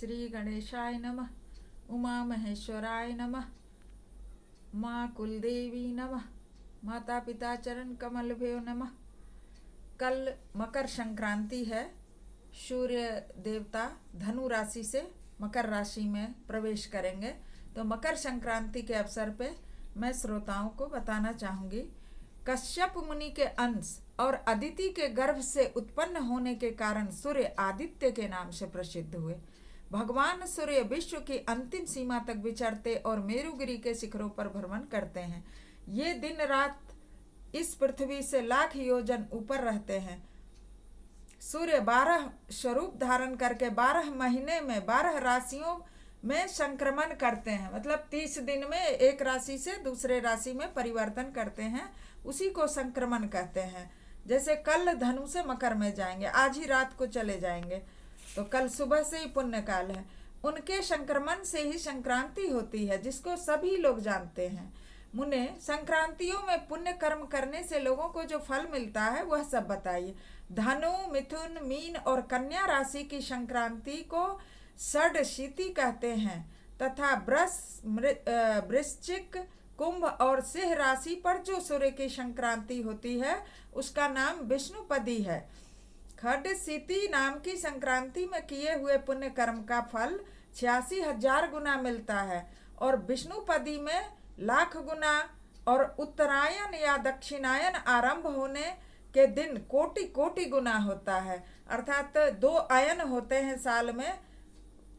श्री गणेशाय नमः। उमा महेश्वराय नमः। माँ कुलदेवी नमः। माता पिता चरण कमलभ्यो नमः। कल मकर संक्रांति है। सूर्य देवता धनु राशि से मकर राशि में प्रवेश करेंगे। तो मकर संक्रांति के अवसर पे मैं श्रोताओं को बताना चाहूँगी, कश्यप मुनि के अंश और अदिति के गर्भ से उत्पन्न होने के कारण सूर्य आदित्य के नाम से प्रसिद्ध हुए। भगवान सूर्य विश्व की अंतिम सीमा तक विचरते और मेरुगिरी के शिखरों पर भ्रमण करते हैं। ये दिन रात इस पृथ्वी से लाख योजन ऊपर रहते हैं। सूर्य 12 स्वरूप धारण करके 12 महीने में 12 राशियों में संक्रमण करते हैं। मतलब 30 दिन में एक राशि से दूसरे राशि में परिवर्तन करते हैं, उसी को संक्रमण कहते हैं। जैसे कल धनु से मकर में जाएंगे, आज ही रात को चले जाएंगे, तो कल सुबह से ही पुण्य काल है। उनके संक्रमण से ही संक्रांति होती है, जिसको सभी लोग जानते हैं। मुने, संक्रांतियों में पुण्य कर्म करने से लोगों को जो फल मिलता है वह सब बताइए। धनु, मिथुन, मीन और कन्या राशि की संक्रांति को षडशीति कहते हैं तथा वृश्चिक, कुंभ और सिंह राशि पर जो सूर्य की संक्रांति होती है उसका नाम विष्णुपदी है। खडशीति नाम की संक्रांति में किए हुए पुण्य कर्म का फल 86,000 गुना मिलता है और विष्णुपदी में लाख गुना, और उत्तरायण या दक्षिणायन आरंभ होने के दिन कोटि कोटि गुना होता है। अर्थात 2 आयन होते हैं साल में,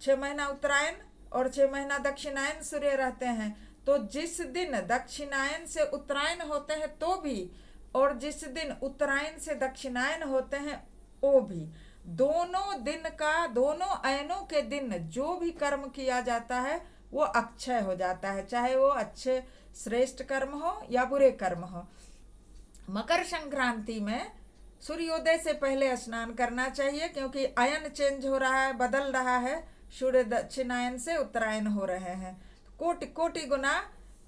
6 महीना उत्तरायण और 6 महीना दक्षिणायन सूर्य रहते हैं। तो जिस दिन दक्षिणायन से उत्तरायण होते हैं तो भी, और जिस दिन उत्तरायण से दक्षिणायन होते हैं वो भी, दोनों दिन का, दोनों अयनों के दिन जो भी कर्म किया जाता है वो अक्षय हो जाता है, चाहे वो अच्छे श्रेष्ठ कर्म हो या बुरे कर्म हो। मकर संक्रांति में सूर्योदय से पहले स्नान करना चाहिए, क्योंकि अयन चेंज हो रहा है, बदल रहा है। सूर्य दक्षिणायन से उत्तरायण हो रहे हैं। कोटि कोटि गुना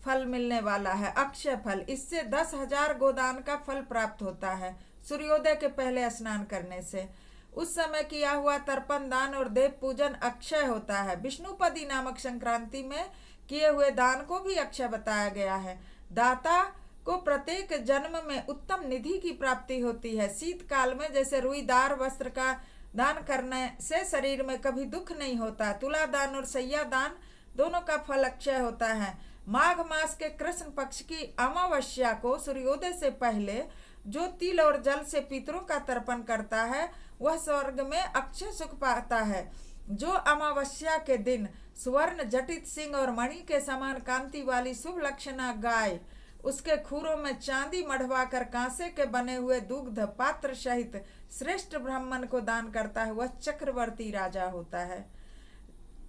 फल मिलने वाला है, अक्षय फल। इससे 10,000 गोदान का फल प्राप्त होता है सूर्योदय के पहले स्नान करने से। उस समय किया हुआ तर्पण दान और देव पूजन अक्षय होता है। विष्णुपदी नामक संक्रांति में किए हुए दान को भी अक्षय बताया गया है। दाता को प्रत्येक जन्म में उत्तम निधि की प्राप्ति होती है। शीतकाल में जैसे रुईदार वस्त्र का दान करने से शरीर में कभी दुख नहीं होता। तुला दान और सैया दान दोनों का फल अक्षय होता है। माघ मास के कृष्ण पक्ष की अमावस्या को सूर्योदय से पहले जो तिल और जल से पितरों का तर्पण करता है वह स्वर्ग में अक्षय सुख पाता है। जो अमावस्या के दिन स्वर्ण जटित सिंह और मणि के समान कांति वाली शुभ लक्षणा गाय उसके खुरों में चांदी मढ़वा कर कांसे के बने हुए दुग्ध पात्र सहित श्रेष्ठ ब्राह्मण को दान करता है, वह चक्रवर्ती राजा होता है।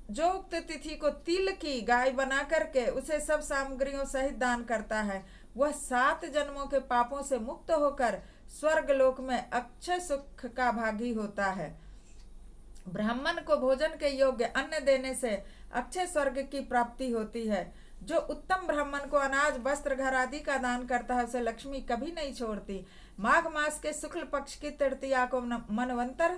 जो उक्त तिथि को तिल की गाय बना करके उसे सब सामग्रियों सहित दान करता है, वह 7 जन्मों के पापों से मुक्त होकर स्वर्ग लोक में अक्षय सुख का भागी होता है। ब्राह्मण को भोजन के योग्य अन्न देने से अक्षय स्वर्ग की प्राप्ति होती है। जो उत्तम ब्राह्मण को अनाज, वस्त्र, घर आदि का दान करता है उसे लक्ष्मी कभी नहीं छोड़ती। माघ मास के शुक्ल पक्ष की तृतीया को मनवंतर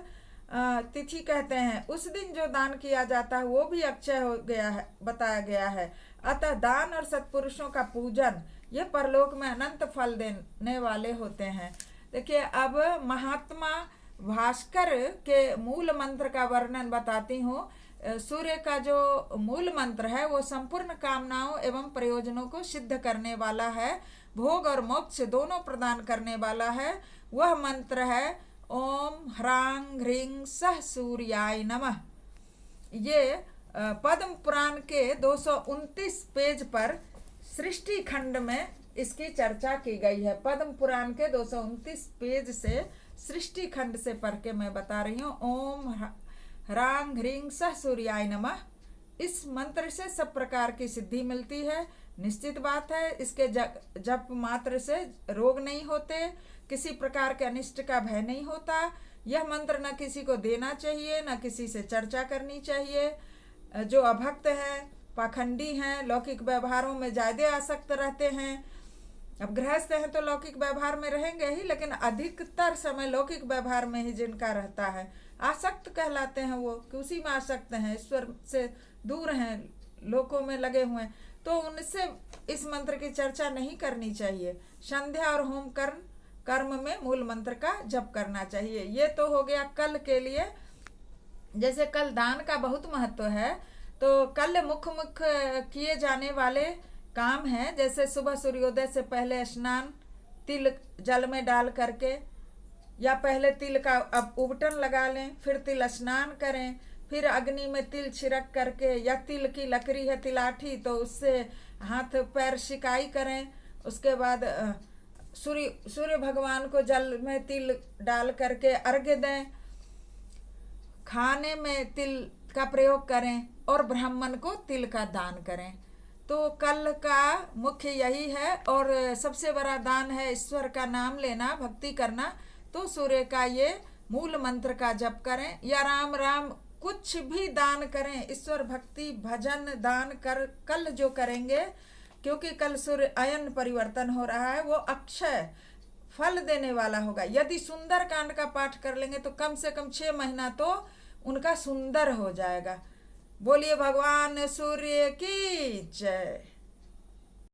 तिथि कहते हैं। उस दिन जो दान किया जाता है वो भी अक्षय हो गया है, बताया गया है। अतः दान और सत्पुरुषों का पूजन ये परलोक में अनंत फल देने वाले होते हैं। देखिए, अब महात्मा भास्कर के मूल मंत्र का वर्णन बताती हूँ। सूर्य का जो मूल मंत्र है वो संपूर्ण कामनाओं एवं प्रयोजनों को सिद्ध करने वाला है, भोग और मोक्ष दोनों प्रदान करने वाला है। वह मंत्र है ओम ह्रां ह्रीं सः सूर्याय नमः। ये पद्म पुराण के 229 पेज पर सृष्टि खंड में इसकी चर्चा की गई है। पद्म पुराण के 229 पेज से सृष्टि खंड से पढ़ के मैं बता रही हूँ। ओम ह्रां ह्रीं सः सूर्याय नमः। इस मंत्र से सब प्रकार की सिद्धि मिलती है। निश्चित बात है, इसके जप मात्र से रोग नहीं होते, किसी प्रकार के अनिष्ट का भय नहीं होता। यह मंत्र न किसी को देना चाहिए, न किसी से चर्चा करनी चाहिए। जो अभक्त हैं, पाखंडी हैं, लौकिक व्यवहारों में ज्यादा आसक्त रहते हैं। अब गृहस्थ हैं तो लौकिक व्यवहार में रहेंगे ही, लेकिन अधिकतर समय लौकिक व्यवहार में ही जिनका रहता है, आसक्त कहलाते हैं, वो कि उसी में आसक्त हैं, ईश्वर से दूर हैं, लोकों में लगे हुए हैं, तो उनसे इस मंत्र की चर्चा नहीं करनी चाहिए। संध्या और होम कर्म में मूल मंत्र का जप करना चाहिए। ये तो हो गया कल के लिए। जैसे कल दान का बहुत महत्व है, तो कल मुख्य किए जाने वाले काम हैं, जैसे सुबह सूर्योदय से पहले स्नान तिल जल में डाल करके, या पहले तिल का अब उबटन लगा लें, फिर तिल स्नान करें, फिर अग्नि में तिल छिड़क करके, या तिल की लकड़ी है तिलाठी तो उससे हाथ पैर सिकाई करें। उसके बाद सूर्य भगवान को जल में तिल डाल करके अर्घ्य दें, खाने में तिल का प्रयोग करें और ब्राह्मण को तिल का दान करें। तो कल का मुख्य यही है, और सबसे बड़ा दान है ईश्वर का नाम लेना, भक्ति करना। तो सूर्य का ये मूल मंत्र का जप करें, या राम राम कुछ भी दान करें, ईश्वर भक्ति भजन दान कर कल जो करेंगे, क्योंकि कल सूर्य अयन परिवर्तन हो रहा है, वो अक्षय फल देने वाला होगा। यदि सुंदर कांड का पाठ कर लेंगे तो कम से कम 6 महीना तो उनका सुंदर हो जाएगा। बोलिए भगवान सूर्य की जय।